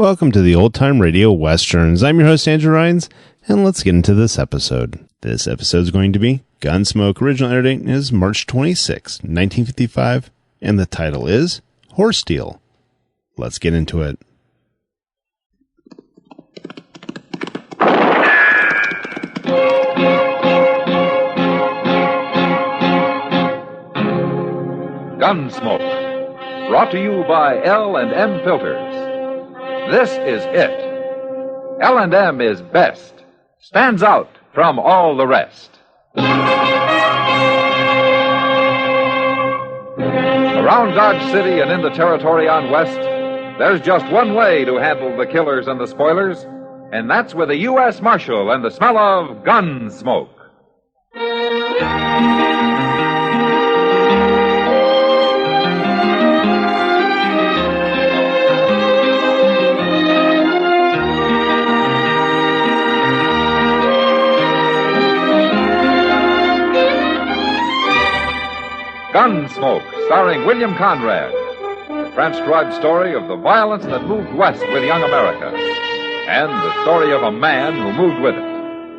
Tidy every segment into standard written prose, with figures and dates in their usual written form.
Welcome to the Old Time Radio Westerns. I'm your host, Andrew Rhynes, and let's get into this episode. This episode is going to be Gunsmoke. Original air date is March 26, 1955, and the title is Horse Deal. Let's get into it. Gunsmoke, brought to you by L&M Filters. This is it. L&M is best, stands out from all the rest. Around Dodge City and in the territory on West, there's just one way to handle the killers and the spoilers, and that's with a U.S. Marshal and the smell of Gunsmoke. Gunsmoke, starring William Conrad. The transcribed story of the violence that moved west with young America. And the story of a man who moved with it.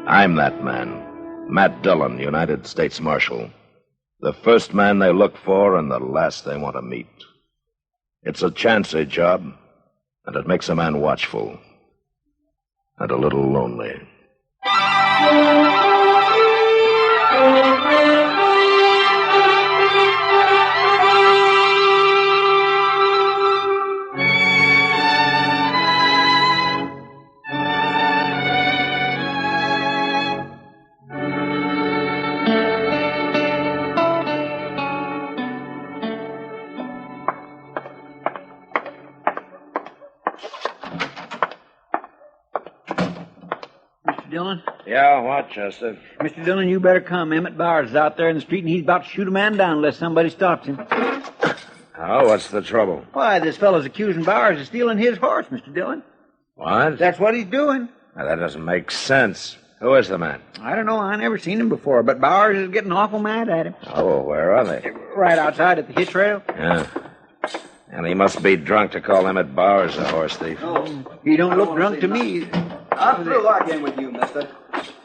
I'm that man. Matt Dillon, United States Marshal. The first man they look for and the last they want to meet. It's a chancy job, and it makes a man watchful. And a little lonely. Dillon? Yeah, what, Chester? Mr. Dillon, you better come. Emmett Bowers is out there in the street, and he's about to shoot a man down unless somebody stops him. Oh, what's the trouble? Why, this fellow's accusing Bowers of stealing his horse, Mr. Dillon. What? That's what he's doing. Now, that doesn't make sense. Who is the man? I don't know. I never seen him before, but Bowers is getting awful mad at him. Oh, where are they? Right outside at the hitch rail. Yeah. And he must be drunk to call Emmett Bowers a horse thief. Oh, he don't look drunk to me. I'm through arguing with you, mister.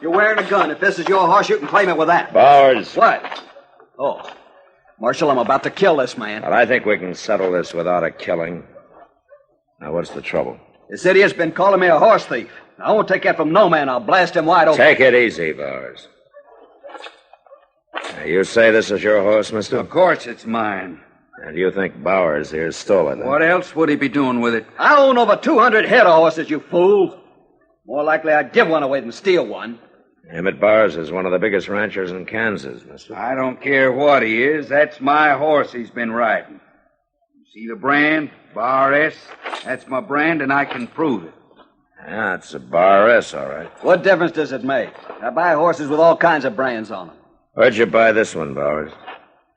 You're wearing a gun. If this is your horse, you can claim it with that. Bowers. What? Oh. Marshal, I'm about to kill this man. But I think we can settle this without a killing. Now, what's the trouble? This idiot's been calling me a horse thief. I won't take that from no man. I'll blast him wide open. Take it easy, Bowers. Now, you say this is your horse, mister? Of course it's mine. And you think Bowers here stole it? What else would he be doing with it? I own over 200 head of horses, you fool. More likely I'd give one away than steal one. Emmett Bowers is one of the biggest ranchers in Kansas, mister. I don't care what he is. That's my horse he's been riding. See the brand? Bar S. That's my brand, and I can prove it. Yeah, it's a Bar S, all right. What difference does it make? I buy horses with all kinds of brands on them. Where'd you buy this one, Bowers?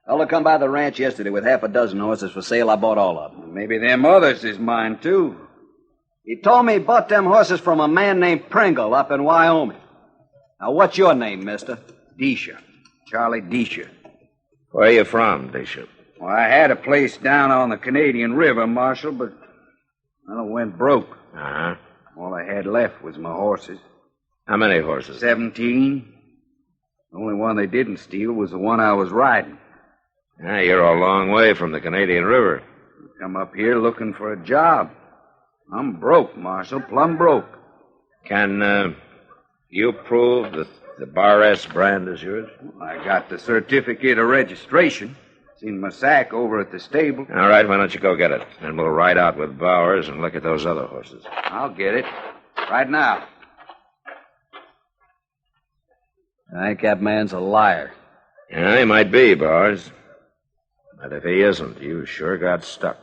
Fellow come by the ranch yesterday with half a dozen horses for sale. I bought all of them. Maybe them others is mine, too. He told me he bought them horses from a man named Pringle up in Wyoming. Now, what's your name, mister? Disha. Charlie Disha. Where are you from, Bishop? Well, I had a place down on the Canadian River, Marshal, but I went broke. Uh-huh. All I had left was my horses. How many horses? 17. The only one they didn't steal was the one I was riding. Yeah, you're a long way from the Canadian River. Come up here looking for a job. I'm broke, Marshal, plumb broke. Can you prove that the Bar S brand is yours? I got the certificate of registration. It's in my sack over at the stable. All right, why don't you go get it? And we'll ride out with Bowers and look at those other horses. I'll get it. Right now. I think that man's a liar. Yeah, he might be, Bowers. But if he isn't, you sure got stuck.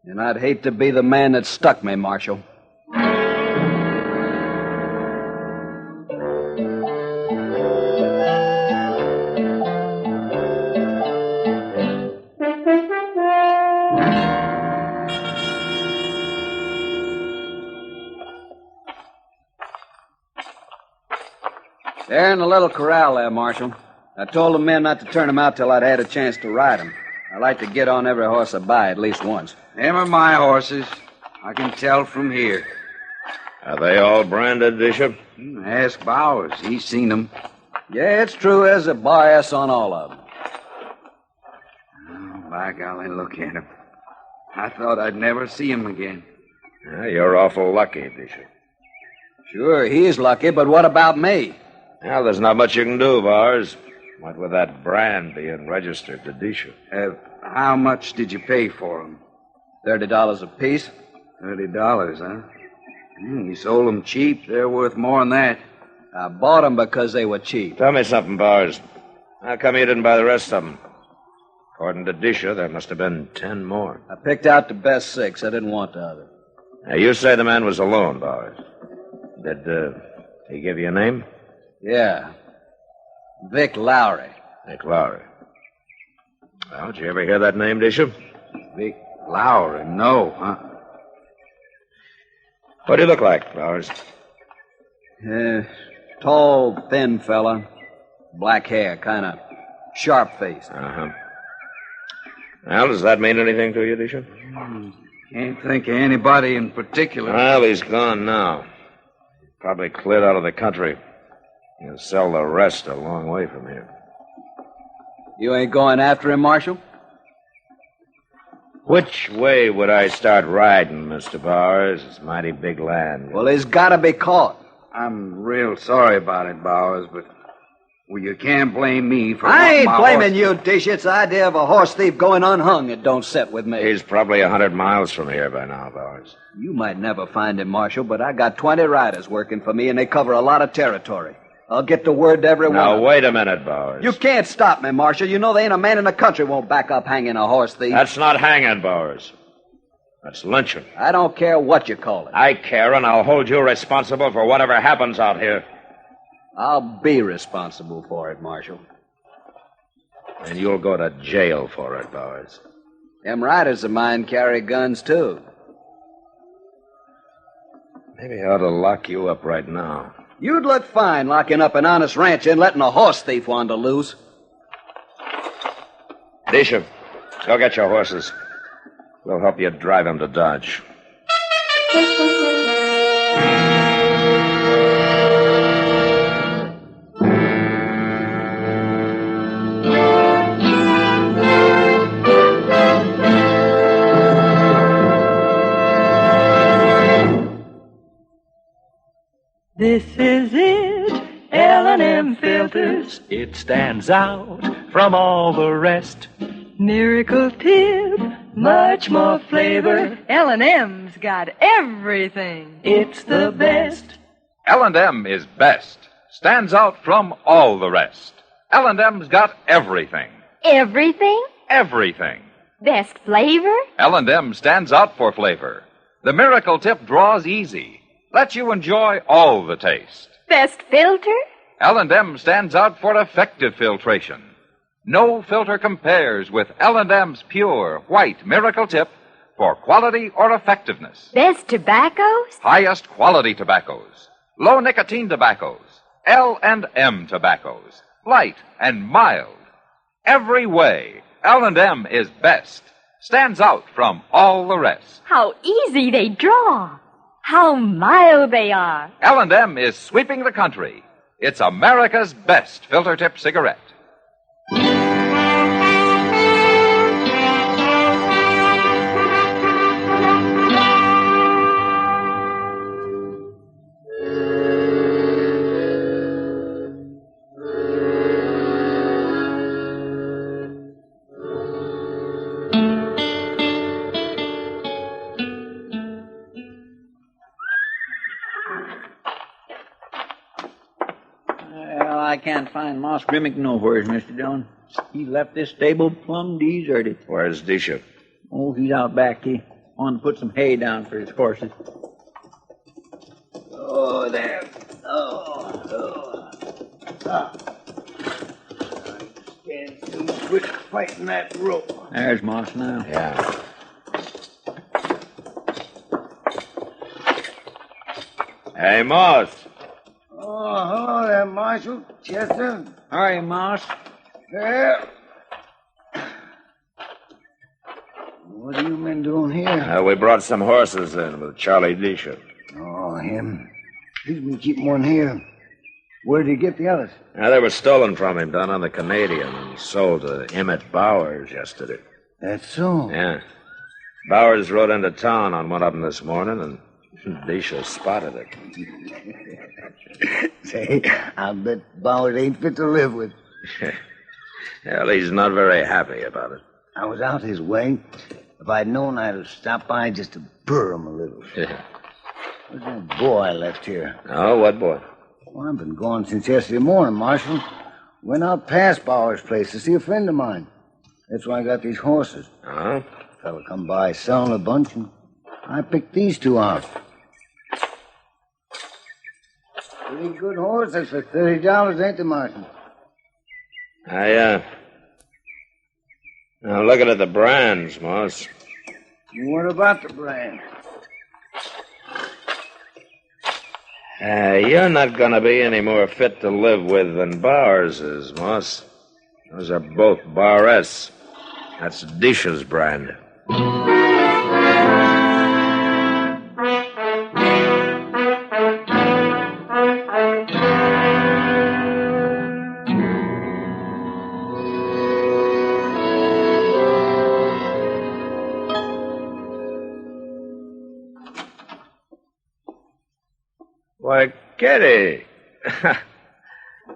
And I'd hate to be the man that stuck me, Marshal. They're in the little corral there, Marshal. I told the men not to turn them out till I'd had a chance to ride them. I like to get on every horse I buy at least once. Them are my horses. I can tell from here. Are they all branded, Bishop? Ask Bowers. He's seen them. Yeah, it's true. There's a bar S on all of them. Oh, by golly, look at him. I thought I'd never see him again. Yeah, you're awful lucky, Bishop. Sure, he's lucky, but what about me? Well, there's not much you can do, Bowers. What with that brand being registered to Bishop. How much did you pay for them? $30 apiece. $30, huh? You sold them cheap. They're worth more than that. I bought them because they were cheap. Tell me something, Bowers. How come you didn't buy the rest of them? According to Disha, there must have been 10 more. I picked out the best 6. I didn't want the other. Now, you say the man was alone, Bowers. Did he give you a name? Yeah. Vic Lowry. Vic Lowry. Well, did you ever hear that name, Disha? Vic Lowry? No, huh? What do you look like, Bowers? Tall, thin fella. Black hair, kind of sharp-faced. Uh-huh. Well, does that mean anything to you, Disha? Can't think of anybody in particular. Well, he's gone now. Probably cleared out of the country. He'll sell the rest a long way from here. You ain't going after him, Marshal? Which way would I start riding, Mr. Bowers? It's mighty big land. Well, he's got to be caught. I'm real sorry about it, Bowers, but well, you can't blame me for... I ain't my blaming horse... you, Dish. It's the idea of a horse thief going unhung. It don't set with me. He's probably 100 miles from here by now, Bowers. You might never find him, Marshal, but I got 20 riders working for me, and they cover a lot of territory. I'll get the word to everyone. Now, wait a minute, Bowers. You can't stop me, Marshal. You know there ain't a man in the country won't back up hanging a horse thief. That's not hanging, Bowers. That's lynching. I don't care what you call it. I care, and I'll hold you responsible for whatever happens out here. I'll be responsible for it, Marshal. And you'll go to jail for it, Bowers. Them riders of mine carry guns, too. Maybe I ought to lock you up right now. You'd look fine locking up an honest rancher and letting a horse thief wander loose. Bishop, go get your horses. We'll help you drive them to Dodge. This is it, L&M filters. It stands out from all the rest. Miracle tip, much more flavor. L&M's got everything. It's the best. L&M is best. Stands out from all the rest. L&M's got everything. Everything? Everything. Best flavor? L&M stands out for flavor. The Miracle Tip draws easy. Lets you enjoy all the taste. Best filter? L&M stands out for effective filtration. No filter compares with L&M's pure, white Miracle Tip for quality or effectiveness. Best tobaccos? Highest quality tobaccos. Low nicotine tobaccos. L&M tobaccos. Light and mild. Every way, L&M is best. Stands out from all the rest. How easy they draw. How mild they are. L&M is sweeping the country. It's America's best filter tip cigarette. Well, I can't find Moss Grimmick nowhere, Mr. Dillon. He left this stable plumb deserted. Where's Disha? Oh, he's out back. He wanted to put some hay down for his horses. Oh, there. I can't do quit fighting that rope. There's Moss now. Yeah. Hey, Moss. Oh, hello there, Marshal. Chester. All right, Moss. There. What are you men doing here? We brought some horses in with Charlie Disha. Oh, him. He's been keeping one here. Where did he get the others? They were stolen from him down on the Canadian and sold to Emmett Bowers yesterday. That's so. Yeah. Bowers rode into town on one of them this morning, and Disha spotted it. Say, I bet Bowers ain't fit to live with. Well, he's not very happy about it. I was out his way. If I'd known, I'd have stopped by just to burr him a little. Where's that boy I left here? Oh, what boy? Well, I've been gone since yesterday morning, Marshal. Went out past Bowers' place to see a friend of mine. That's why I got these horses. Uh-huh. Fella come by selling a bunch, and I picked these two out. Pretty good horses for $30, ain't they, Marshal? Now, looking at the brands, Moss. What about the brand? You're not going to be any more fit to live with than Bowers is, Moss. Those are both Bar-S. That's Disha's brand. Why, Kitty.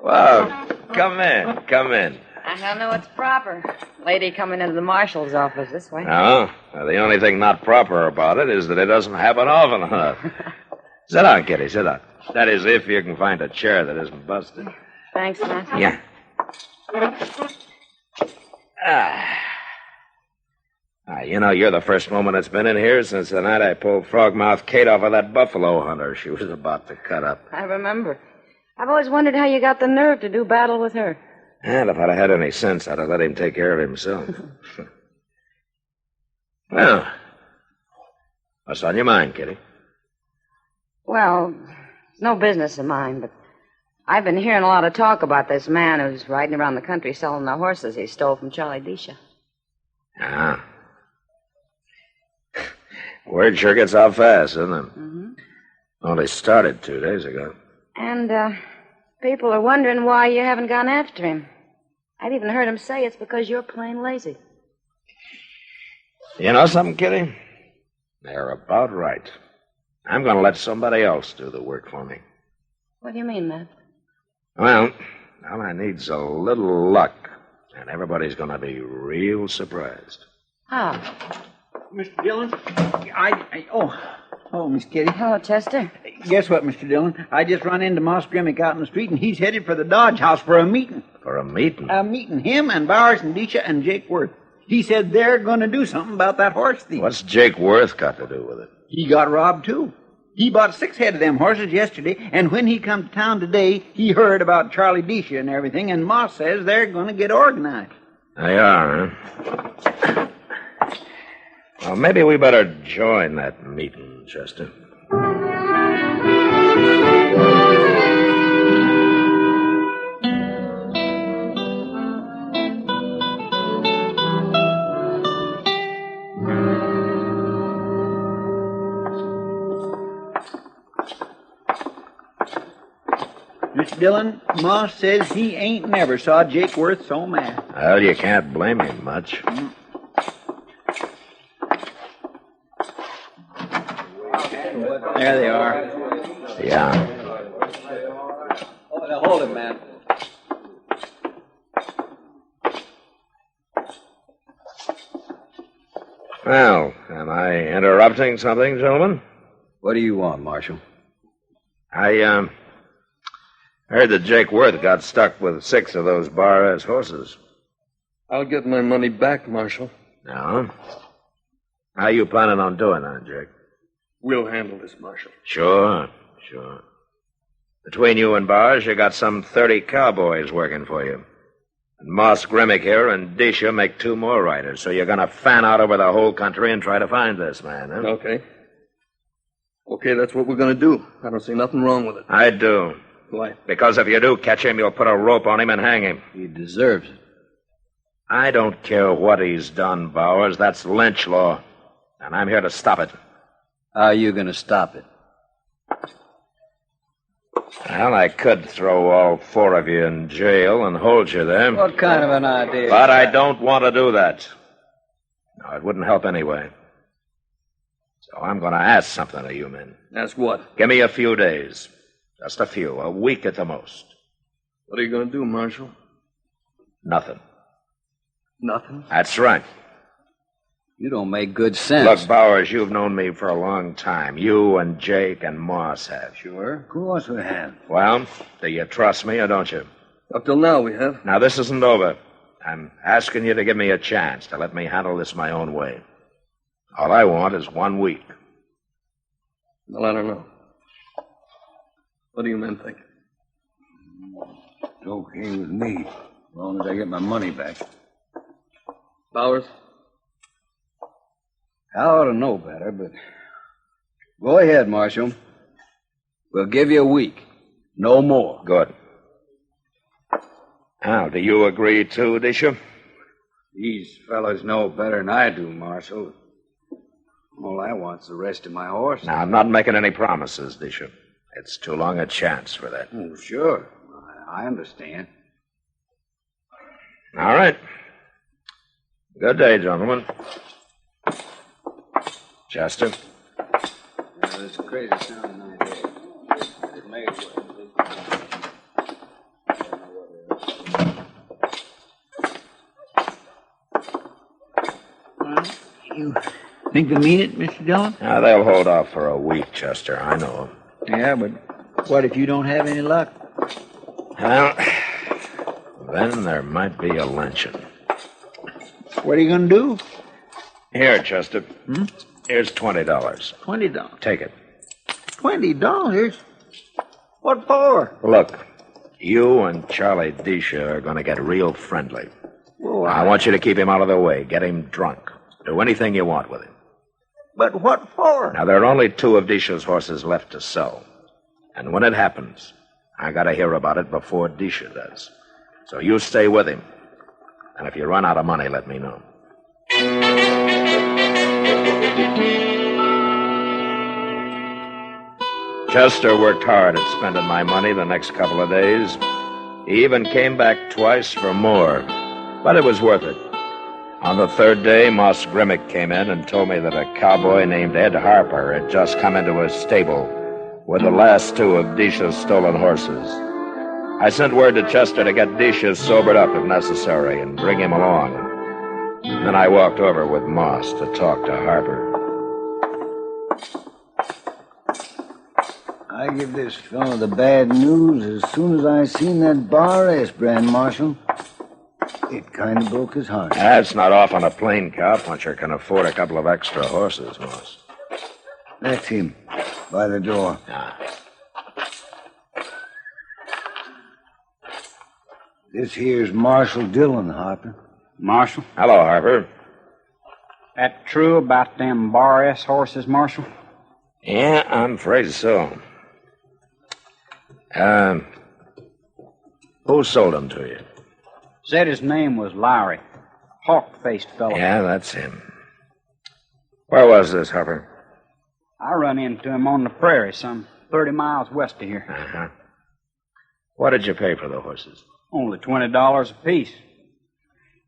Well, come in. I don't know what's proper. Lady coming into the marshal's office this way. No, the only thing not proper about it is that it doesn't happen often enough. Sit down, Kitty, sit down. That is, if you can find a chair that isn't busted. Thanks, Matt. Yeah. You know, you're the first woman that's been in here since the night I pulled Frogmouth Kate off of that buffalo hunter she was about to cut up. I remember. I've always wondered how you got the nerve to do battle with her. And if I'd have had any sense, I'd have let him take care of himself. Well, what's on your mind, Kitty? Well, it's no business of mine, but I've been hearing a lot of talk about this man who's riding around the country selling the horses he stole from Charlie Disha. Ah. Word sure gets out fast, doesn't it? Mm-hmm. Only started 2 days ago. And, people are wondering why you haven't gone after him. I've even heard him say it's because you're plain lazy. You know something, Kitty? They're about right. I'm going to let somebody else do the work for me. What do you mean, Matt? Well, all I need's a little luck, and everybody's going to be real surprised. How? Mr. Dillon, Oh, Miss Kitty. Hello, Chester. Guess what, Mr. Dillon? I just run into Moss Grimmick out in the street, and he's headed for the Dodge House for a meeting. For a meeting? A meeting. Him and Bowers and Disha and Jake Worth. He said they're going to do something about that horse thief. What's Jake Worth got to do with it? He got robbed, too. He bought 6 head of them horses yesterday, and when he come to town today, he heard about Charlie Disha and everything, and Moss says they're going to get organized. They are, huh? Well, maybe we better join that meeting, Chester. Mr. Dillon, Moss says he ain't never saw Jake Worth so mad. Well, you can't blame him much. There they are. Yeah. Oh, now hold it, man. Well, am I interrupting something, gentlemen? What do you want, Marshal? I heard that Jake Worth got stuck with 6 of those Bar-S horses. I'll get my money back, Marshal. No? How you planning on doing that, Jake? We'll handle this, Marshal. Sure. Between you and Bars, you got some 30 cowboys working for you. And Moss Grimmick here and Disha make 2 more riders, so you're going to fan out over the whole country and try to find this man, huh? Okay, that's what we're going to do. I don't see nothing wrong with it. I do. Why? Because if you do catch him, you'll put a rope on him and hang him. He deserves it. I don't care what he's done, Bowers. That's lynch law. And I'm here to stop it. How are you going to stop it? Well, I could throw all 4 of you in jail and hold you there. What kind of an idea? But I don't want to do that. No, it wouldn't help anyway. So I'm going to ask something of you men. That's what? Give me a few days. Just a few. A week at the most. What are you going to do, Marshal? Nothing. Nothing? That's right. You don't make good sense. Look, Bowers, you've known me for a long time. You and Jake and Moss have. Sure. Of course we have. Well, do you trust me or don't you? Up till now we have. Now, this isn't over. I'm asking you to give me a chance to let me handle this my own way. All I want is 1 week. Well, I don't know. What do you men think? It's okay with me, as long as I get my money back. Bowers? I ought to know better, but... Go ahead, Marshal. We'll give you a week. No more. Good. Now, do you agree too, Disha? These fellas know better than I do, Marshal. All I want's the rest of my horse. Now, I'm not making any promises, Disha. It's too long a chance for that. Oh, sure. I understand. All right. Good day, gentlemen. Chester. That's a crazy sounding idea. It may work. You think they mean it, Mr. Dillon? Now, they'll hold off for a week, Chester. I know. Yeah, but what if you don't have any luck? Well, then there might be a lynching. What are you going to do? Here, Chester. Here's $20. $20. Take it. $20? What for? Look, you and Charlie Disha are going to get real friendly. Oh, I want you to keep him out of the way. Get him drunk. Do anything you want with him. But what for? Now, there are only 2 of Disha's horses left to sell. And when it happens, I got to hear about it before Disha does. So you stay with him. And if you run out of money, let me know. Chester worked hard at spending my money the next couple of days. He even came back twice for more. But it was worth it. On the 3rd day, Moss Grimmick came in and told me that a cowboy named Ed Harper had just come into his stable with the last 2 of Disha's stolen horses. I sent word to Chester to get Disha sobered up if necessary and bring him along. Then I walked over with Moss to talk to Harper. I give this fellow the bad news as soon as I seen that bar S brand, Marshal. It kind of broke his heart. That's not off on a plain cowpuncher can afford a couple of extra horses, Moss. That's him, by the door. This here's Marshal Dillon, Harper. Marshal? Hello, Harper. That true about them Bar S horses, Marshal? Yeah, I'm afraid so. Who sold them to you? Said his name was Lowry. Hawk-faced fellow. Yeah, that's him. Where was this, Harper? I run into him on the prairie, some 30 miles west of here. Uh-huh. What did you pay for the horses? Only $20 apiece.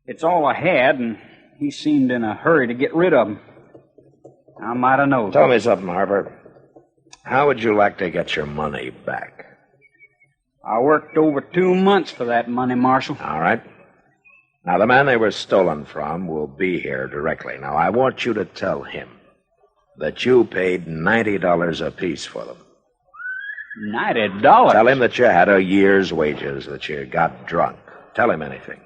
It's all I had, and he seemed in a hurry to get rid of them. I might have known. Tell me something, Harper. How would you like to get your money back? I worked over 2 months for that money, Marshal. All right. Now, the man they were stolen from will be here directly. Now, I want you to tell him that you paid $90 apiece for them. $90? Tell him that you had a year's wages, that you got drunk. Tell him anything.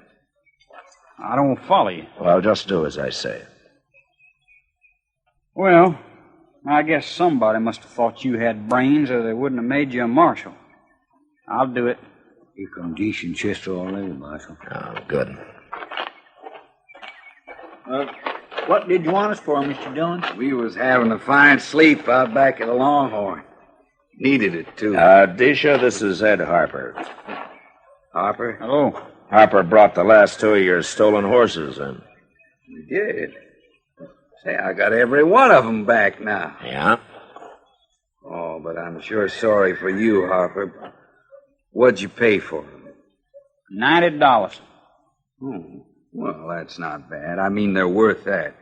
I don't follow you. Well, just do as I say. Well, I guess somebody must have thought you had brains or they wouldn't have made you a marshal. I'll do it. Here come decent Chester already, Marshal. Oh, good. What did you want us for, Mr. Dillon? We was having a fine sleep out back at the Longhorn. Needed it, too. Disha, this is Ed Harper. Harper? Hello. Harper brought the last 2 of your stolen horses in. You did? Say, I got every one of them back now. Yeah? Oh, but I'm sure sorry for you, Harper. What'd you pay for them? $90. Oh, well, that's not bad. I mean, they're worth that.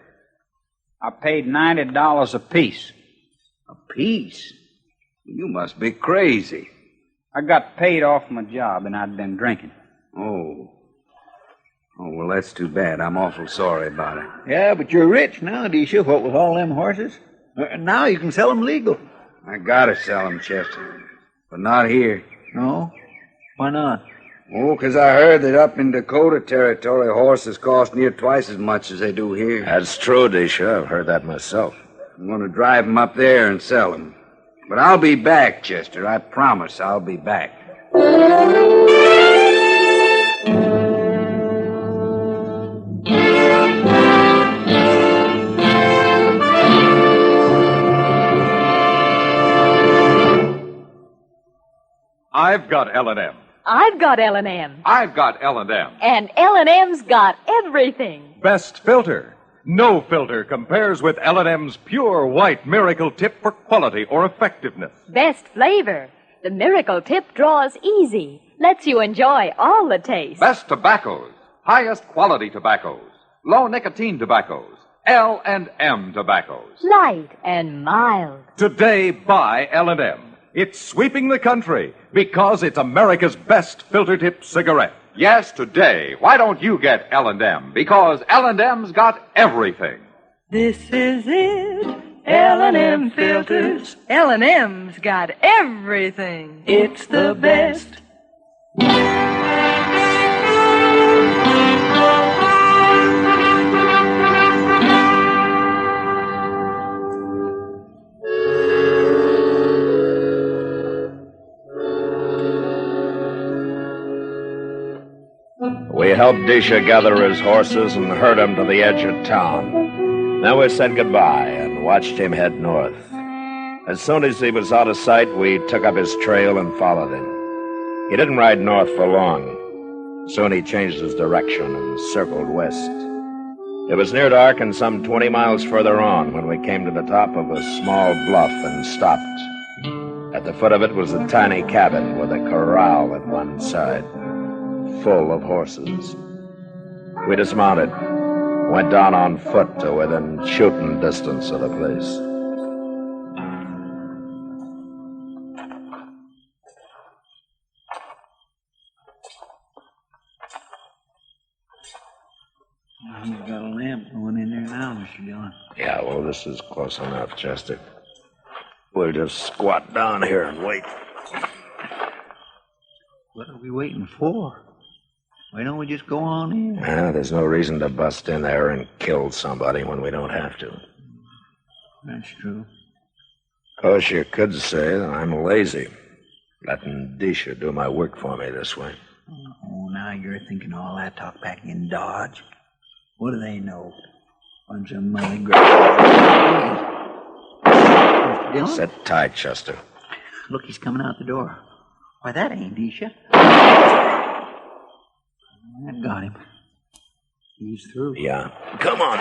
I paid $90 apiece. A piece? You must be crazy. I got paid off my job, and I'd been drinking. Oh. Oh, well, that's too bad. I'm awful sorry about it. Yeah, but you're rich now, Disha, what with all them horses. Now you can sell them legal. I gotta sell them, Chester. But not here. No? Why not? Oh, 'cause I heard that up in Dakota Territory, horses cost near twice as much as they do here. That's true, Disha. I've heard that myself. I'm going to drive them up there and sell them. But I'll be back, Chester. I promise I'll be back. I've got L&M. I've got L&M. I've got L&M. And L&M's got everything. Best filter. No filter compares with L&M's pure white miracle tip for quality or effectiveness. Best flavor. The miracle tip draws easy. Lets you enjoy all the taste. Best tobaccos. Highest quality tobaccos. Low nicotine tobaccos. L&M tobaccos. Light and mild. Today, buy L&M. It's sweeping the country because it's America's best filter tip cigarette. Yes, today. Why don't you get L&M? Because L&M's got everything. This is it. L&M filters. L&M's got everything. It's the best. We helped Disha gather his horses and herd him to the edge of town. Then we said goodbye and watched him head north. As soon as he was out of sight, we took up his trail and followed him. He didn't ride north for long. Soon he changed his direction and circled west. It was near dark and some 20 miles further on when we came to the top of a small bluff and stopped. At the foot of it was a tiny cabin with a corral at one side, full of horses. We dismounted, went down on foot to within shooting distance of the place. He's got a lamp going in there now, Mr. Dillon. Yeah, well, this is close enough, Chester. We'll just squat down here and wait. What are we waiting for? Why don't we just go on in? There's no reason to bust in there and kill somebody when we don't have to. That's true. Of course, you could say that I'm lazy, letting Disha do my work for me this way. Oh, now you're thinking all that talk back in Dodge. What do they know? Bunch of money grabbers. Mr. Dillon? Sit tight, Chester. Look, he's coming out the door. Why, that ain't Disha. That got him. He's through. Yeah. Come on.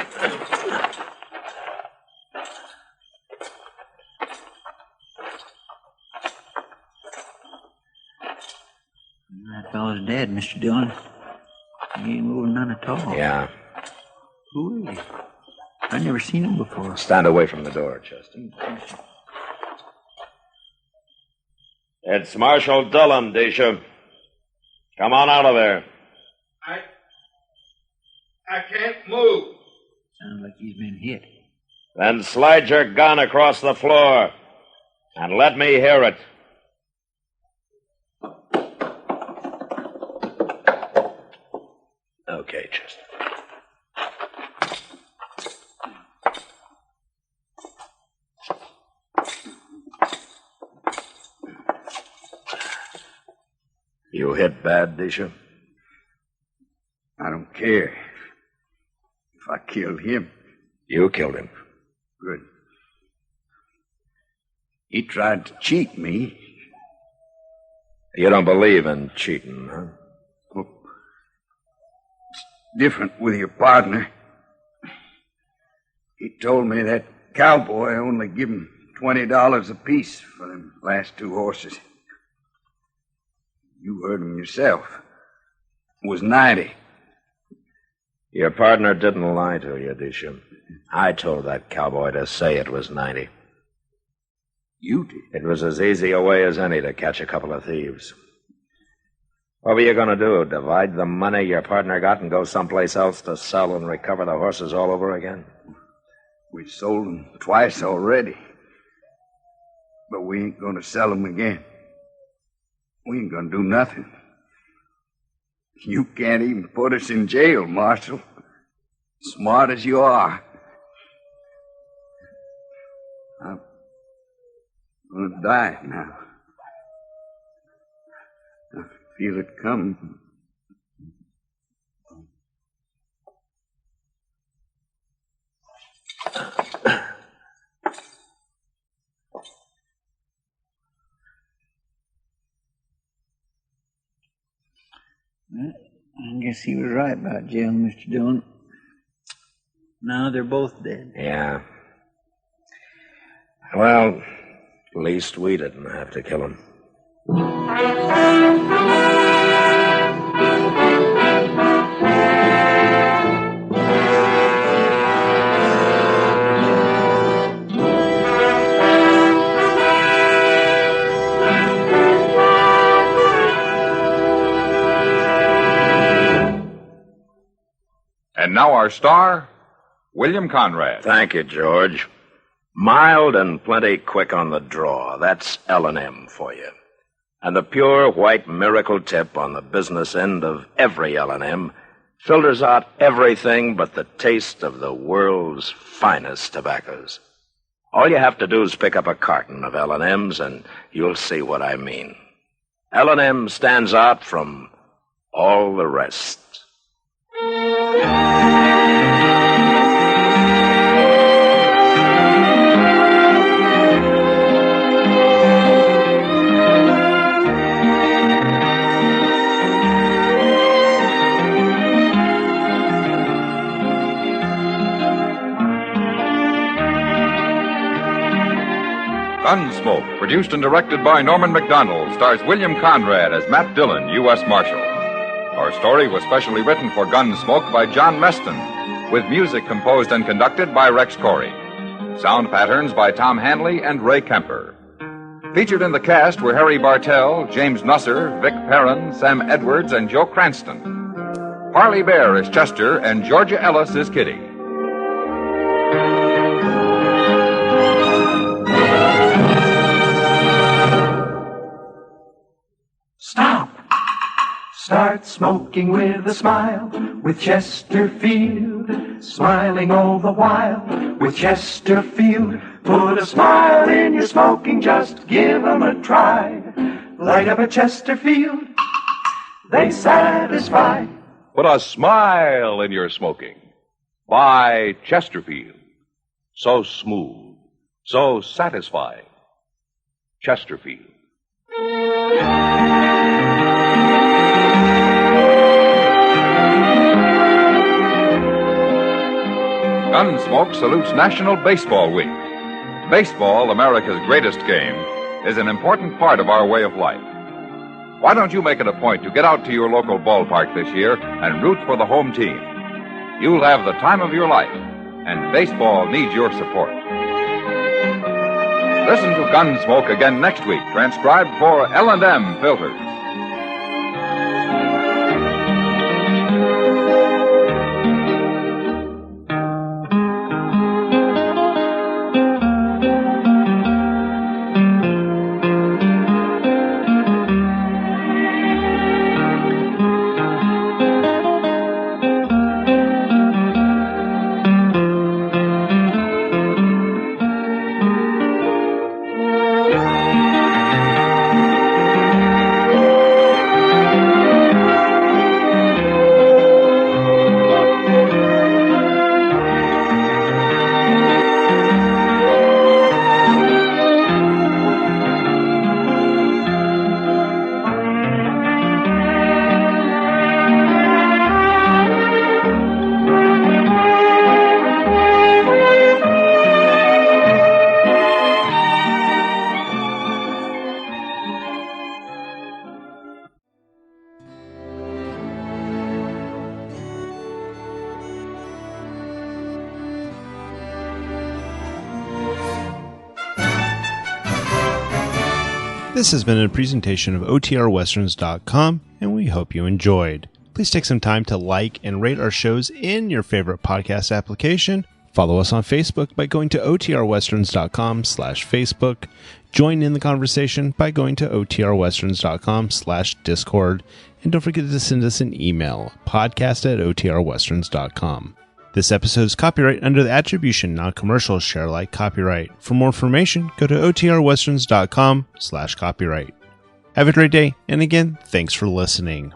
That fellow's dead, Mr. Dillon. He ain't moving none at all. Yeah. Who is he? I've never seen him before. Stand away from the door, Chester. It's Marshal Dillion, Disha. Come on out of there. I can't move. Sounds like he's been hit. Then slide your gun across the floor and let me hear it. Okay, Chester. You hit bad, Disha? I don't care. If I killed him. You killed him. Good. He tried to cheat me. You don't believe in cheating, huh? Well, different with your partner. He told me that cowboy only give him $20 apiece for them last 2 horses. You heard him yourself. It was 90. Your partner didn't lie to you, Dillion. I told that cowboy to say it was 90. You did? It was as easy a way as any to catch a couple of thieves. What were you going to do? Divide the money your partner got and go someplace else to sell and recover the horses all over again? We sold them twice already. But we ain't going to sell them again. We ain't going to do nothing. You can't even put us in jail, Marshal. Smart as you are. I'm going to die now. I feel it coming. Well, I guess he was right about jail, Mr. Dillon. Now they're both dead. Yeah. Well, at least we didn't have to kill him. And now our star, William Conrad. Thank you, George. Mild and plenty quick on the draw. That's L&M for you. And the pure white miracle tip on the business end of every L&M filters out everything but the taste of the world's finest tobaccos. All you have to do is pick up a carton of L&Ms and you'll see what I mean. L&M stands out from all the rest. Gunsmoke, produced and directed by Norman Macdonnell, stars William Conrad as Matt Dillon, U.S. Marshal. Our story was specially written for Gunsmoke by John Meston, with music composed and conducted by Rex Koury. Sound patterns by Tom Hanley and Ray Kemper. Featured in the cast were Harry Bartell, James Nusser, Vic Perrin, Sam Edwards, and Joe Cranston. Parley Baer is Chester, and Georgia Ellis is Kitty. Stop. Start smoking with a smile, with Chesterfield, smiling all the while, with Chesterfield. Put a smile in your smoking, just give 'em a try. Light up a Chesterfield, they satisfy. Put a smile in your smoking. Buy Chesterfield. So smooth, so satisfying. Chesterfield. Gunsmoke salutes National Baseball Week. Baseball, America's greatest game, is an important part of our way of life. Why don't you make it a point to get out to your local ballpark this year and root for the home team? You'll have the time of your life, and baseball needs your support. Listen to Gunsmoke again next week, transcribed for L&M Filters. This has been a presentation of OTRWesterns.com, and we hope you enjoyed. Please take some time to like and rate our shows in your favorite podcast application. Follow us on Facebook by going to OTRWesterns.com/Facebook. Join in the conversation by going to OTRWesterns.com/Discord. And don't forget to send us an email, podcast@OTRWesterns.com. This episode is copyright under the Attribution Non-Commercial Share Alike copyright. For more information, go to OTRWesterns.com/copyright. Have a great day, and again, thanks for listening.